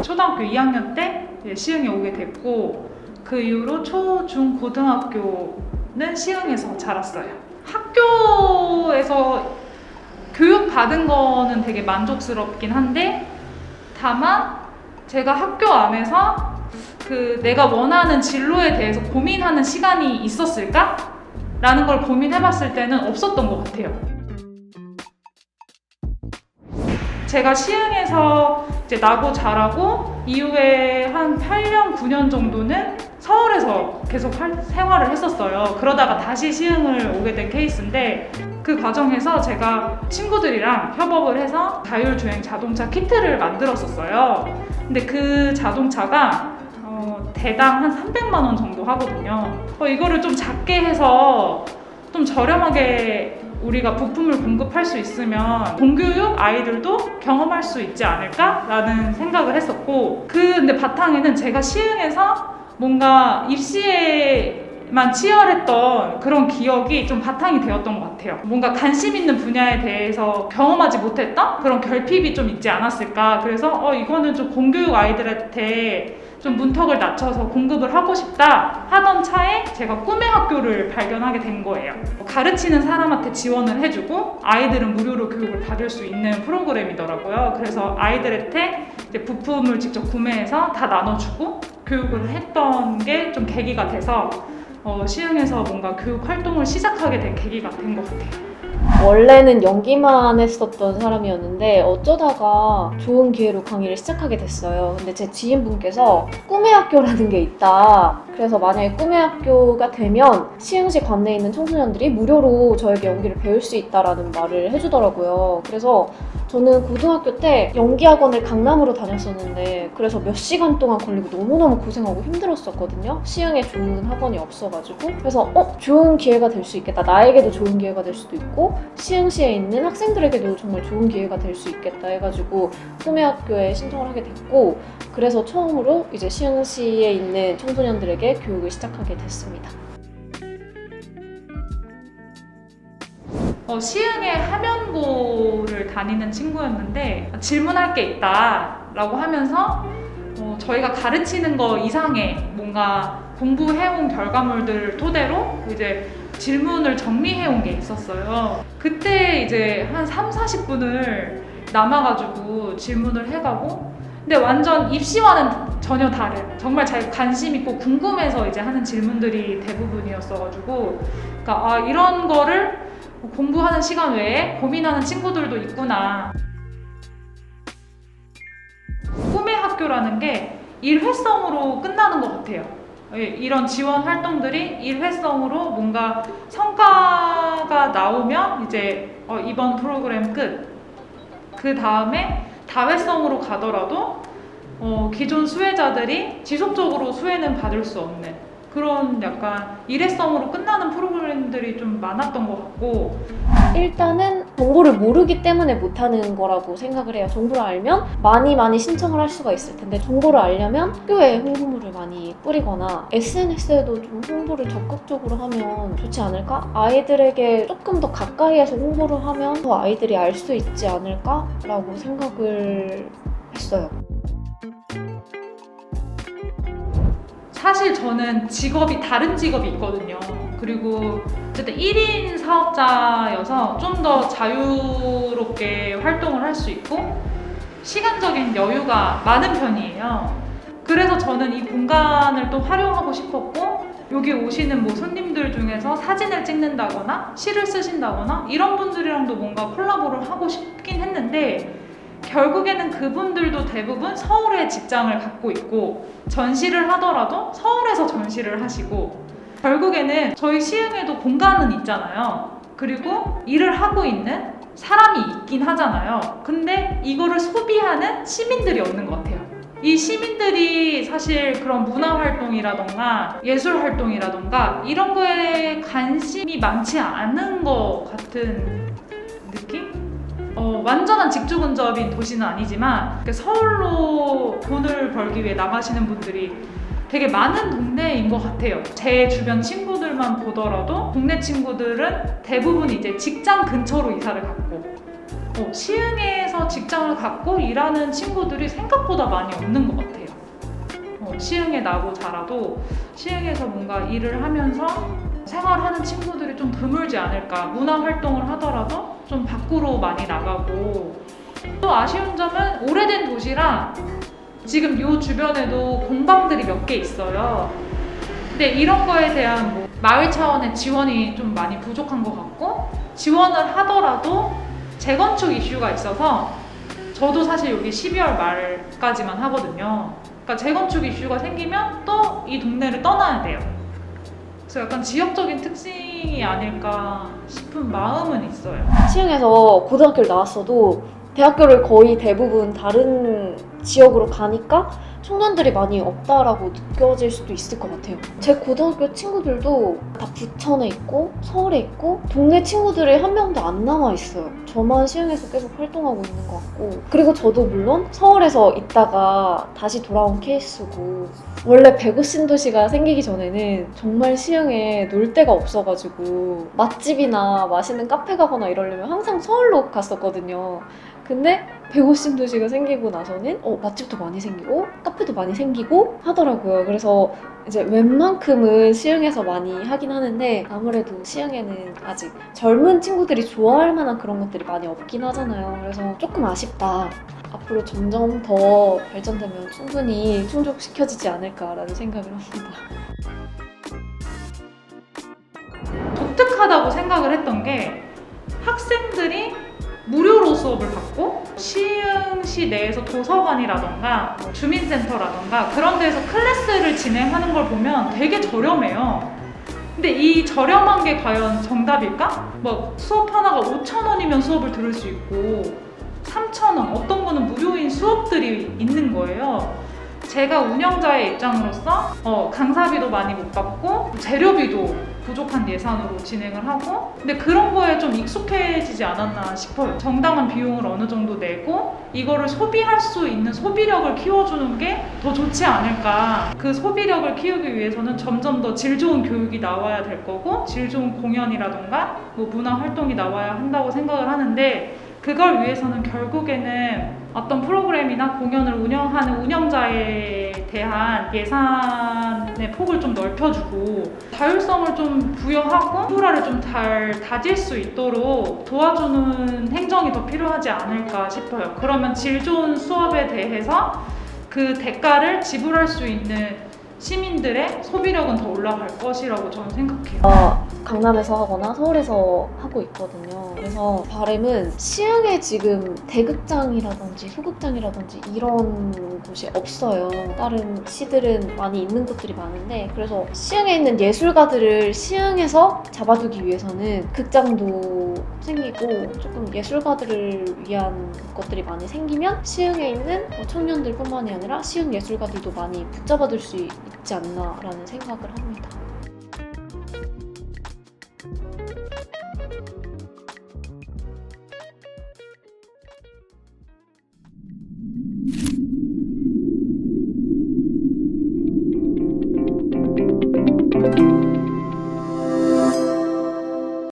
초등학교 2학년 때 시흥에 오게 됐고, 그 이후로 초, 중, 고등학교는 시흥에서 자랐어요. 학교에서 교육 받은 거는 되게 만족스럽긴 한데, 다만 제가 학교 안에서 내가 원하는 진로에 대해서 고민하는 시간이 있었을까? 라는 걸 고민해봤을 때는 없었던 것 같아요. 제가 시흥에서 이제 나고 자라고 이후에 한 8년, 9년 정도는 서울에서 계속 생활을 했었어요. 그러다가 다시 시흥을 오게 된 케이스인데, 그 과정에서 제가 친구들이랑 협업을 해서 자율주행 자동차 키트를 만들었었어요. 근데 그 자동차가 대당 한 300만 원 정도 하거든요. 이거를 좀 작게 해서 좀 저렴하게 우리가 부품을 공급할 수 있으면 공교육 아이들도 경험할 수 있지 않을까라는 생각을 했었고, 근데 바탕에는 제가 시흥에서 뭔가 입시에만 치열했던 그런 기억이 좀 바탕이 되었던 것 같아요. 뭔가 관심 있는 분야에 대해서 경험하지 못했던 그런 결핍이 좀 있지 않았을까. 그래서 이거는 좀 공교육 아이들한테 좀 문턱을 낮춰서 공급을 하고 싶다 하던 차에 제가 꿈의 학교를 발견하게 된 거예요. 가르치는 사람한테 지원을 해주고 아이들은 무료로 교육을 받을 수 있는 프로그램이더라고요. 그래서 아이들한테 이제 부품을 직접 구매해서 다 나눠주고 교육을 했던 게 좀 계기가 돼서 시흥에서 뭔가 교육 활동을 시작하게 된 계기가 된 것 같아요. 원래는 연기만 했었던 사람이었는데 어쩌다가 좋은 기회로 강의를 시작하게 됐어요. 근데 제 지인분께서 꿈의 학교라는 게 있다. 그래서 만약에 꿈의 학교가 되면 시흥시 관내에 있는 청소년들이 무료로 저에게 연기를 배울 수 있다라는 말을 해주더라고요. 그래서 저는 고등학교 때 연기학원을 강남으로 다녔었는데, 그래서 몇 시간 동안 걸리고 너무너무 고생하고 힘들었었거든요. 시흥에 좋은 학원이 없어가지고. 그래서 좋은 기회가 될 수 있겠다. 나에게도 좋은 기회가 될 수도 있고 시흥시에 있는 학생들에게도 정말 좋은 기회가 될 수 있겠다 해가지고 꿈의 학교에 신청을 하게 됐고, 그래서 처음으로 이제 시흥시에 있는 청소년들에게 교육을 시작하게 됐습니다. 시흥의 하면고를 다니는 친구였는데 질문할 게 있다 라고 하면서 저희가 가르치는 거 이상의 뭔가 공부해온 결과물들을 토대로 이제 질문을 정리해온 게 있었어요. 그때 이제 한 30-40분을 남아가지고 질문을 해가고, 근데 완전 입시와는 전혀 다른, 정말 잘 관심 있고 궁금해서 이제 하는 질문들이 대부분이었어가지고, 그러니까 이런 거를 공부하는 시간 외에 고민하는 친구들도 있구나. 꿈의 학교라는 게 일회성으로 끝나는 것 같아요. 이런 지원 활동들이 일회성으로 뭔가 성과가 나오면 이제 이번 프로그램 끝. 그 다음에 다회성으로 가더라도 기존 수혜자들이 지속적으로 수혜는 받을 수 없는 그런 약간 일회성으로 끝나는 프로그램들이 좀 많았던 것 같고, 일단은 정보를 모르기 때문에 못하는 거라고 생각을 해요. 정보를 알면 많이 신청을 할 수가 있을 텐데, 정보를 알려면 학교에 홍보물을 많이 뿌리거나 SNS에도 좀 홍보를 적극적으로 하면 좋지 않을까? 아이들에게 조금 더 가까이에서 홍보를 하면 더 아이들이 알 수 있지 않을까? 라고 생각을 했어요. 사실 저는 다른 직업이 있거든요. 그리고 어쨌든 1인 사업자여서 좀 더 자유롭게 활동을 할 수 있고 시간적인 여유가 많은 편이에요. 그래서 저는 이 공간을 또 활용하고 싶었고, 여기 오시는 뭐 손님들 중에서 사진을 찍는다거나 시를 쓰신다거나 이런 분들이랑도 뭔가 콜라보를 하고 싶긴 했는데, 결국에는 그분들도 대부분 서울에 직장을 갖고 있고 전시를 하더라도 서울에서 전시를 하시고, 결국에는 저희 시흥에도 공간은 있잖아요. 그리고 일을 하고 있는 사람이 있긴 하잖아요. 근데 이거를 소비하는 시민들이 없는 것 같아요. 이 시민들이 사실 그런 문화활동이라던가 예술활동이라던가 이런 거에 관심이 많지 않은 것 같은 느낌? 완전한 직주근접인 도시는 아니지만 서울로 돈을 벌기 위해 나가시는 분들이 되게 많은 동네인 것 같아요. 제 주변 친구들만 보더라도 동네 친구들은 대부분 이제 직장 근처로 이사를 갔고, 시흥에서 시에서 직장을 갖고 일하는 친구들이 생각보다 많이 없는 것 같아요. 시흥에 나고 자라도 시흥에서 뭔가 일을 하면서 생활하는 친구들이 좀 드물지 않을까. 문화 활동을 하더라도 좀 밖으로 많이 나가고, 또 아쉬운 점은 오래된 도시라 지금 요 주변에도 공방들이 몇 개 있어요. 근데 이런 거에 대한 뭐 마을 차원의 지원이 좀 많이 부족한 것 같고, 지원을 하더라도 재건축 이슈가 있어서 저도 사실 여기 12월 말까지만 하거든요. 그러니까 재건축 이슈가 생기면 또 이 동네를 떠나야 돼요. 그래서 약간 지역적인 특징이 아닐까 싶은 마음은 있어요. 시흥에서 고등학교를 나왔어도 대학교를 거의 대부분 다른 지역으로 가니까 청년들이 많이 없다라고 느껴질 수도 있을 것 같아요. 제 고등학교 친구들도 다 부천에 있고 서울에 있고 동네 친구들이 한 명도 안 남아 있어요. 저만 시흥에서 계속 활동하고 있는 것 같고, 그리고 저도 물론 서울에서 있다가 다시 돌아온 케이스고, 원래 배구 신도시가 생기기 전에는 정말 시흥에 놀 데가 없어가지고 맛집이나 맛있는 카페 가거나 이러려면 항상 서울로 갔었거든요. 근데 배구신 도시가 생기고 나서는 맛집도 많이 생기고 카페도 많이 생기고 하더라고요. 그래서 이제 웬만큼은 시흥에서 많이 하긴 하는데, 아무래도 시흥에는 아직 젊은 친구들이 좋아할 만한 그런 것들이 많이 없긴 하잖아요. 그래서 조금 아쉽다. 앞으로 점점 더 발전되면 충분히 충족시켜지지 않을까라는 생각을 합니다. 독특하다고 생각을 했던 게, 학생들이 무료로 수업을 받고 시흥시 내에서 도서관이라던가 주민센터라던가 그런 데서 클래스를 진행하는 걸 보면 되게 저렴해요. 근데 이 저렴한 게 과연 정답일까? 뭐 수업 하나가 5,000원이면 수업을 들을 수 있고 3,000원, 어떤 거는 무료인 수업들이 있는 거예요. 제가 운영자의 입장으로서 강사비도 많이 못 받고 재료비도 부족한 예산으로 진행을 하고, 근데 그런 거에 좀 익숙해지지 않았나 싶어요. 정당한 비용을 어느 정도 내고 이거를 소비할 수 있는 소비력을 키워주는 게 더 좋지 않을까. 그 소비력을 키우기 위해서는 점점 더 질 좋은 교육이 나와야 될 거고, 질 좋은 공연이라던가 뭐 문화 활동이 나와야 한다고 생각을 하는데, 그걸 위해서는 결국에는 어떤 프로그램이나 공연을 운영하는 운영자에 대한 예산의 폭을 좀 넓혀주고 자율성을 좀 부여하고 인프라를 좀 잘 다질 수 있도록 도와주는 행정이 더 필요하지 않을까 싶어요. 그러면 질 좋은 수업에 대해서 그 대가를 지불할 수 있는 시민들의 소비력은 더 올라갈 것이라고 저는 생각해요. 강남에서 하거나 서울에서 하고 있거든요. 그래서 바람은 시흥에 지금 대극장이라든지 소극장이라든지 이런 곳이 없어요. 다른 시들은 많이 있는 곳들이 많은데, 그래서 시흥에 있는 예술가들을 시흥에서 잡아두기 위해서는 극장도 생기고 조금 예술가들을 위한 것들이 많이 생기면 시흥에 있는 청년들뿐만이 아니라 시흥 예술가들도 많이 붙잡아둘 수 있지 않나라는 생각을 합니다.